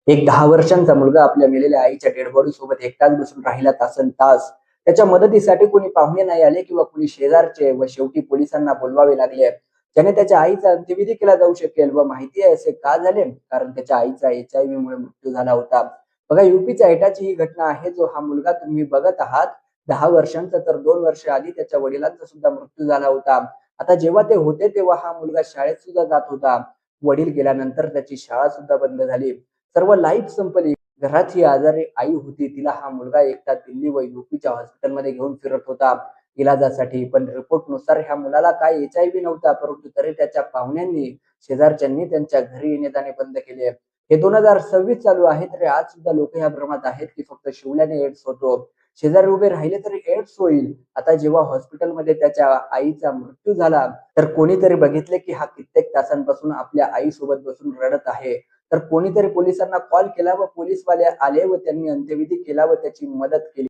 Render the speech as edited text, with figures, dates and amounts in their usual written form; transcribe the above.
एक 10 वर्षांचा मुलगा आपल्या मेलेल्या आईच्या डेड बॉडी सोबत एकटाच बसून राहिला तासनतास. त्याच्या मदतीसाठी कोणी पाहुणे नाही आले किंवा कोणी शेजारचे व शेवटी पोलिसांना बोलवावे लागले. ज्याने त्याच्या आईचा अंत्यविधी केला जाऊ शकेल व माहिती आहे असे का झाले? कारण त्याच्या आईचा HIV मुळे मृत्यू झाला होता. बघा UPच्या एटाची ही घटना आहे. जो हा मुलगा तुम्ही बघत आहात 10 वर्षांचा, तर 2 वर्ष आधी त्याच्या वडिलांचा सुद्धा मृत्यू झाला होता. आता जेव्हा ते होते तेव्हा हा मुलगा शाळेत सुद्धा जात होता. वडील गेल्यानंतर त्याची शाळा सुद्धा बंद झाली. सर्व लाईफ संपली. घरात ही आजारी आई होती. तिला हा मुलगा एकटा दिल्ली व UPच्या हॉस्पिटलमध्ये घेऊन फिरत होता इलाजासाठी. पण रिपोर्टनुसार ह्या मुलाला काय HIV नव्हता, परंतु तरी त्याच्या पाहुण्यांनी, शेजारच्यांनी त्यांच्या घरी येणे-जाणे बंद केले. हे 2026 चालू आहे, तरी आज सुद्धा लोक ह्या भ्रमात आहेत की फक्त शिवल्याने एड्स होतो. शेजारी उभे राहिले तरी एड्स होईल. आता जेव्हा हॉस्पिटलमध्ये त्याच्या आईचा मृत्यू झाला, तर कोणीतरी बघितले की हा कित्येक तासांपासून आपल्या आईसोबत बसून रडत आहे. तर कोणीतरी पोलिसांना कॉल केला व पोलिसवाले आले व त्यांनी अंत्यविधी केला व त्याची मदत केली.